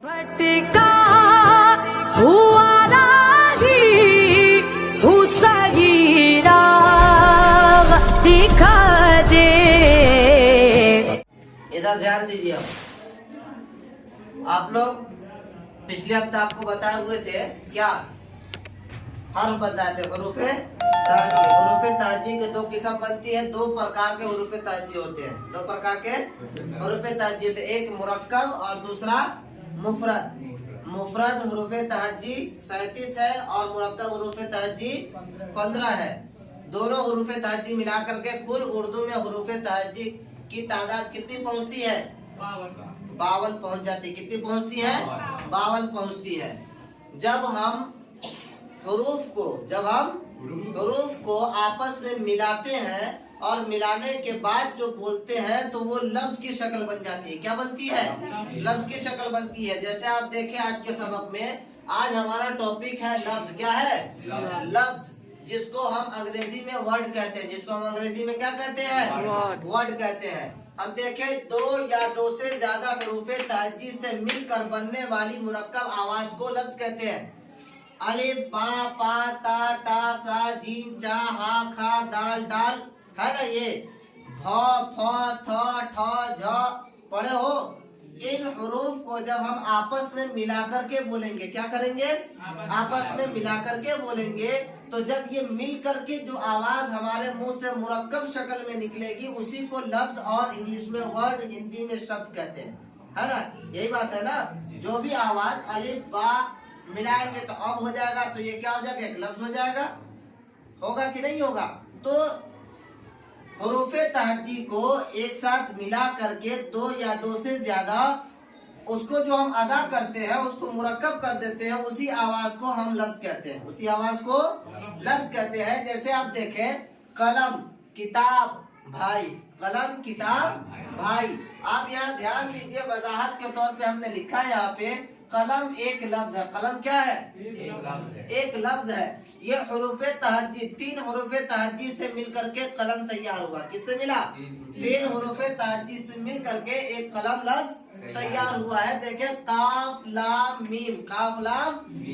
भटका हुआ राही हुसगीरा दिखा दे। इधर ध्यान दीजिए। आप लोग पिछले हफ्ते आपको बताए हुए थे क्या हर्फ बताए थे, हुरूफे ताजी। हुरूफे ताजी के दो किस्म बनती है, दो प्रकार के हुरूफे ताजी होते हैं। दो प्रकार के हुरूफे ताजी होते हैं, एक मुरक्कब और दूसरा मुफरद। मुफरद हुरूफे तहज्जी 37 है और मुरक्कब हुरूफे तहज्जी 15 है। दोनों हुरूफे तहज्जी मिला करके कुल उर्दू में हुरूफे तहज्जी की तादाद कितनी पहुंचती है? 52 पहुंच जाती है। कितनी पहुंचती है? 52 पहुंचती है। जब हम हरूफ को आपस में मिलाते हैं और मिलाने के बाद जो बोलते हैं तो वो लफ्ज की शक्ल बन जाती है। क्या बनती है? लफ्ज की शक्ल बनती है। जैसे आप देखें आज के सबक में, आज हमारा टॉपिक है लफ्ज। क्या है? लफ्ज, जिसको हम अंग्रेजी में वर्ड कहते हैं। जिसको हम अंग्रेजी में क्या कहते हैं? वर्ड कहते हैं। हम देखें, दो या दो से ज्यादा हुरूफे तहज्जी से मिलकर बनने वाली मुरक्कब आवाज को लफ्ज कहते हैं। अलिफ, बा, पा, ता, टा, सा, जीम, जा, हा, खा, दाल, डाल, है ना? ये भ, फ, थ, ठ, झ पढ़े हो। इन हुरूफ को जब हम आपस में मिलाकर के बोलेंगे, क्या करेंगे? आपस में मिलाकर के बोलेंगे, तो जब ये मिल करके जो आवाज हमारे मुंह से मुरक्कब शक्ल में निकलेगी, उसी को लफ्ज और इंग्लिश में वर्ड, हिंदी में शब्द कहते हैं, है ना? यही बात है ना? जो भी आवाज अलिफ बा मिलाएंगे तो अब हो जाएगा, तो ये क्या हो जाएगा? एक लफ्ज हो जाएगा। होगा कि नहीं होगा? तो हुरूफे तहज्जी को एक साथ मिला करके दो या दो से ज्यादा उसको जो हम अदा करते हैं उसको मुरक्कब कर देते हैं, उसी आवाज को हम लफ्ज कहते हैं। उसी आवाज को लफ्ज कहते हैं। जैसे आप देखें, कलम, किताब, भाई। कलम, किताब, भाई। आप यहाँ ध्यान दीजिए, वजाहत के तौर पे हमने लिखा है यहाँ पे, कलम एक लफ्ज है। कलम क्या है? एक लफ्ज है। ये हुरूफे तहज्जी, 3 हुरूफे तहज्जी से मिलकर के कलम तैयार हुआ। किससे मिला? 3 हुरूफे तहज्जी से मिलकर के एक कलम लफ्ज तैयार हुआ है। देखे, काफ लाम मीम। काफ लाम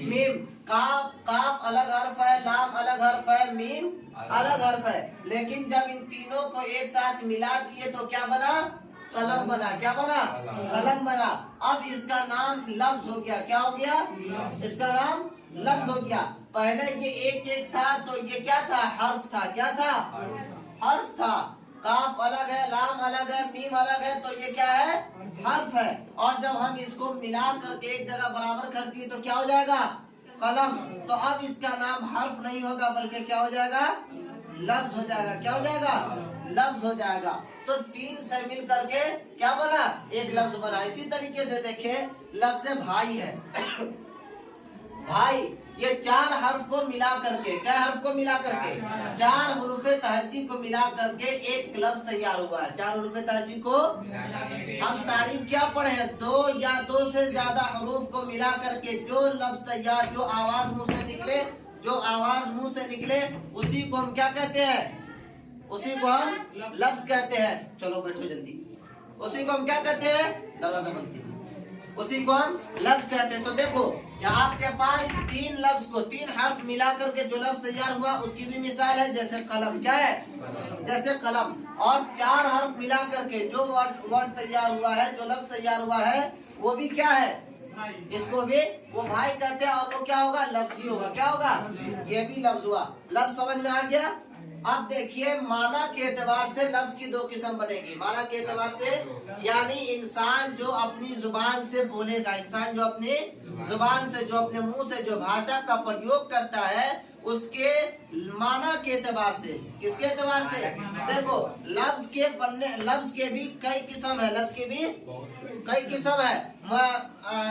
मीम। काफ अलग हर्फ है, लाम अलग हर्फ है, मीम अलग हर्फ है। लेकिन जब इन तीनों को एक साथ मिला दिए तो क्या बना? कलम बना। क्या बना? कलम बना। अब इसका नाम लफ्ज हो गया। क्या हो गया? इसका नाम लफ्ज हो गया। पहले ये एक एक था तो ये क्या था? हर्फ था। क्या था? हर्फ था। काफ अलग है, लाम अलग है, मीम अलग है, तो ये क्या है? हर्फ है। और जब हम इसको मिला करके एक जगह बराबर कर दिए तो क्या हो जाएगा? कलम। तो अब इसका नाम हर्फ नहीं होगा बल्कि क्या हो जाएगा? लफ्ज हो जाएगा। क्या हो जाएगा? लफ्ज हो जाएगा। तो 3 से मिल करके क्या बना? एक लफ्ज बना। इसी तरीके से देखें, लफ्ज भाई है। भाई, ये 4 हर्फ को मिला करके, क्या हर्फ को मिला करके? 4 हुरूफे तहज्जी को मिला करके एक लफ्ज तैयार हुआ है। 4 हुरूफे तहज्जी को हम तारीफ क्या पढ़े? 2 या 2 से ज्यादा हरूफ को मिला करके जो लफ्ज तैयार, जो आवाज मुंह से निकले, उसी को हम क्या कहते हैं? उसी को हम लफ्ज कहते हैं। चलो बैठो जल्दी। उसी को हम क्या कहते हैं? दरवाजा बंद कीजिए। उसी को हम लफ्ज कहते हैं। तो देखो, यहाँ आपके पास 3 लफ्ज को, 3 हर्फ मिला करके जो लफ्ज तैयार हुआ उसकी भी मिसाल है। जैसे कलम। क्या है? जैसे कलम। और 4 हर्फ मिला करके जो वर्ड तैयार हुआ है, जो लफ्ज तैयार हुआ है, वो भी क्या है? इसको भी वो भाई कहते हैं। और वो क्या होगा? लफ्ज ही होगा। क्या होगा? ये भी लफ्ज हुआ। लफ्ज समझ में आ गया? अब देखिए, माना के एतबार से लफ्ज की 2 किस्म बनेगी। माना के एतबार से यानी इंसान जो अपनी जुबान से बोलेगा, इंसान जो अपनी जुबान से, जो अपने मुंह से जो भाषा का प्रयोग करता है, उसके माना के एतबार से। किसके एतबार से? देखो, लफ्ज के भी कई किस्म है। लफ्ज के भी कई किस्म है।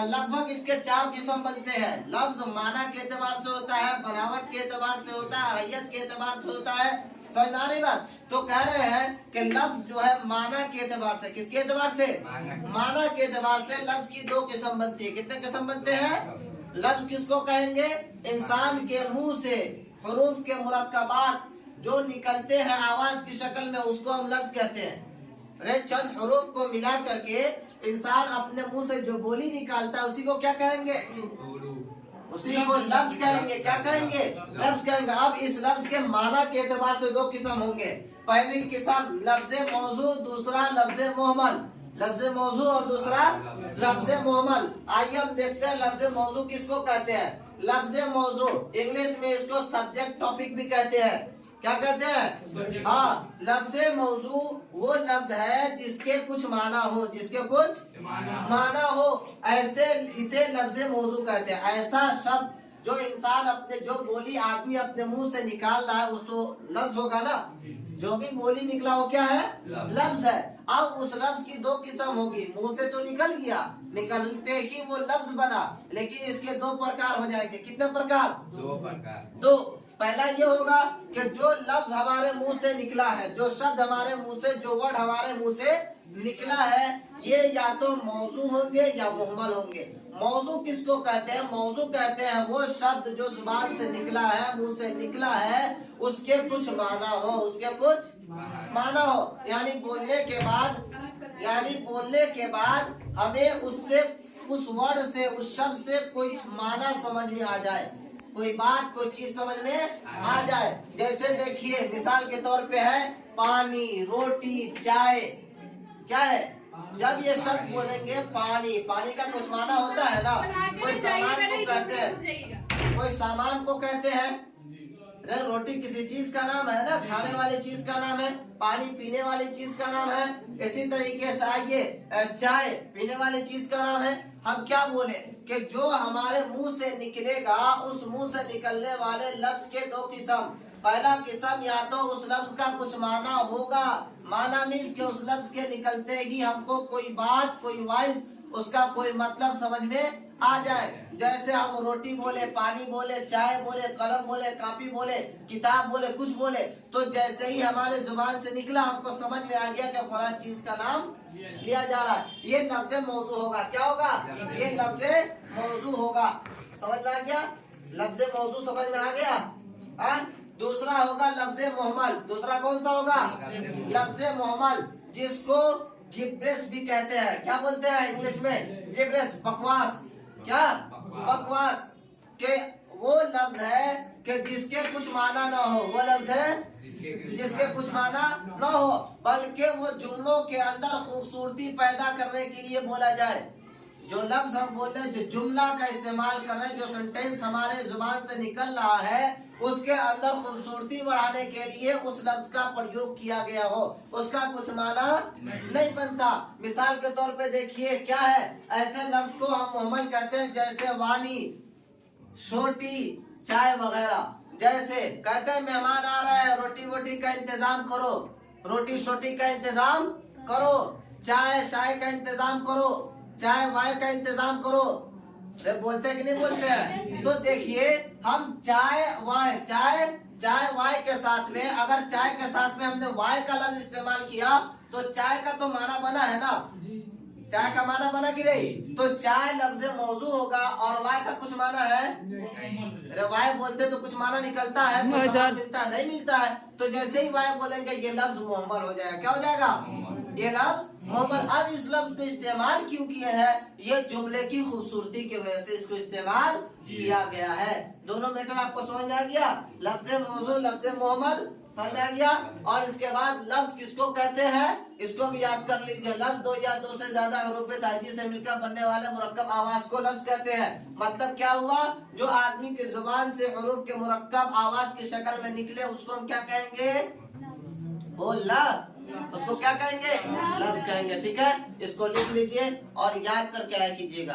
लगभग इसके 4 किस्म बनते हैं। लफ्ज माना के एतबार से होता है, बनावट के एतबार से होता है, हैयत के एतबार से होता है। समझ में आ रही बात? तो कह रहे हैं कि लफ्ज जो है माना के एतबार से, किसके एतबार से? माना के एतबार से लफ्ज की 2 किस्म बनती है। कितने किस्म बनते हैं? लफ्ज किसको कहेंगे? इंसान के मुंह से हुरूफ के मुरक्कबात जो निकलते हैं आवाज की शक्ल में, उसको हम लफ्ज कहते हैं। अरे चंद हरूफ को मिला करके इंसान अपने मुंह से जो बोली निकालता है उसी को क्या कहेंगे? उसी को लफ्ज कहेंगे। क्या कहेंगे? लफ्ज कहेंगे। अब इस लफ्ज के माना के एतबार से दो किस्म होंगे। पहली किस्म लफ्ज मौजू, दूसरा लफ्ज मोहम्मल। लफ्ज मौजू और दूसरा लफ्ज मोहम्मल। आइए हम देखते हैं लफ्ज मौजू किसको कहते हैं। लफ्ज मौजू इंग्लिश में इसको सब्जेक्ट टॉपिक भी कहते हैं। क्या कहते हैं? हाँ, लफ्ज मौजू वो लफ्ज है जिसके कुछ माना हो, जिसके कुछ माना हो, ऐसे इसे लफ्ज मौजू कहते हैं। ऐसा शब्द जो इंसान अपने जो बोली आदमी अपने मुंह से निकाल रहा है उसको लफ्ज होगा ना। जो भी बोली निकला वो क्या है? लफ्ज है। अब उस लफ्ज की दो किस्म होगी। मुंह से तो निकल गया, निकलते ही वो लफ्ज बना, लेकिन इसके दो प्रकार हो जाएंगे। कितने प्रकार? दो प्रकार। दो। पहला ये होगा कि जो लफ्ज हमारे मुंह से निकला है, जो शब्द हमारे मुंह से, जो वर्ड हमारे मुंह से निकला है, ये या तो मौजू होंगे या मुहम्मल होंगे। मौजू किसको कहते हैं? मौजू कहते हैं वो शब्द जो जुबान से निकला है, मुंह से निकला है, उसके कुछ माना हो, उसके कुछ माना हो। यानी बोलने के बाद हमें उससे, उस वर्ड से, उस शब्द से कोई माना समझ में आ जाए, कोई बात, कोई चीज समझ में आ जाए। जैसे देखिए मिसाल के तौर पे है पानी, रोटी, चाय। क्या है? जब ये शब्द बोलेंगे पानी, पानी का कुछ माना होता है ना। कोई सामान को कहते हैं, कोई सामान को कहते हैं। रोटी किसी चीज का नाम है ना, खाने वाली चीज का नाम है। पानी पीने वाली चीज का नाम है। इसी तरीके से आइए चाय पीने वाली चीज का नाम है। हम क्या बोले कि जो हमारे मुंह से निकलेगा, उस मुंह से निकलने वाले लफ्ज के दो किस्म। पहला किस्म या तो उस लफ्ज का कुछ माना होगा, माना मीन्स के उस लफ्ज के निकलते ही हमको कोई बात, कोई वॉइस, उसका कोई मतलब समझ में आ जाए। जैसे हम रोटी बोले, पानी बोले, चाय बोले, कलम बोले, कॉपी बोले, किताब बोले, कुछ बोले, तो जैसे ही हमारे जुबान से निकला हमको समझ में आ गया कि फला चीज का नाम लिया जा रहा है। ये लफ्ज मौजू होगा। क्या होगा? ये लफ्ज मौजू होगा। समझ में आ गया? लफ्ज मौजू समझ में आ गया। दूसरा होगा लफ्ज मुहम्मल। दूसरा कौन सा होगा? लफ्ज मुहम्मल, जिसको गिब्रेस भी कहते हैं। क्या बोलते हैं इंग्लिश में? गिब्रेस, बकवास। क्या? बकवास के वो लफ्ज है कि जिसके कुछ माना ना हो। वो लफ्ज है जिसके कुछ माना ना हो, बल्कि वो जुमलों के अंदर खूबसूरती पैदा करने के लिए बोला जाए। जो लफ्ज हम बोल रहे हैं, जो जुमला का इस्तेमाल कर रहे हैं, जो सेंटेंस हमारे जुबान से निकल रहा है, उसके अंदर खूबसूरती बढ़ाने के लिए उस लफ्ज का प्रयोग किया गया हो, उसका कुछ माना नहीं बनता। मिसाल के तौर पे देखिए क्या है, ऐसे लफ्ज को हम मुहम्मल कहते हैं जैसे वानी, छोटी, चाय वगैरह। जैसे कहते हैं मेहमान आ रहा है, रोटी वोटी का इंतजाम करो, रोटी छोटी का इंतजाम करो, चाय शाय का इंतजाम करो, चाय वाय का इंतजाम करो। बोलते कि नहीं बोलते हैं? तो देखिए हम चाय वाय के साथ में, अगर चाय के साथ में हमने वाय का लफ्ज इस्तेमाल किया तो चाय का तो माना बना है ना। चाय का माना बना कि नहीं? तो चाय लफ्ज मौजू होगा और वाय का कुछ माना है। अरे वाय बोलते तो कुछ माना निकलता है, तो सवाल मिलता है, नहीं मिलता है। तो जैसे ही वाय बोलेंगे ये लफ्ज मुहम्मल हो जाएगा। क्या हो जाएगा? ये लफ्ज मुहम्मल। अब इस लफ्ज को इस्तेमाल क्यों किए हैं? ये जुमले की खूबसूरती की वजह से इसको इस्तेमाल किया गया है। दोनों मैटर आपको समझ में आ गया? लफ्ज मौजू, लफ्ज मुहम्मल समझ में आ गया। और इसके बाद लफ्ज किसको कहते हैं, इसको भी याद कर लीजिए। लफ्ज दो या दो से ज्यादा हरूफ ताजी से मिलकर बनने वाले मुरक्कब आवाज को लफ्ज कहते हैं। मतलब क्या हुआ? जो आदमी की जुबान से हरूफ के मुरक्कब आवाज की शक्ल में निकले उसको हम क्या कहेंगे? बोलना। उसको क्या कहेंगे? लफ्ज कहेंगे। ठीक है, इसको लिख लीजिए और याद करके आया कीजिएगा।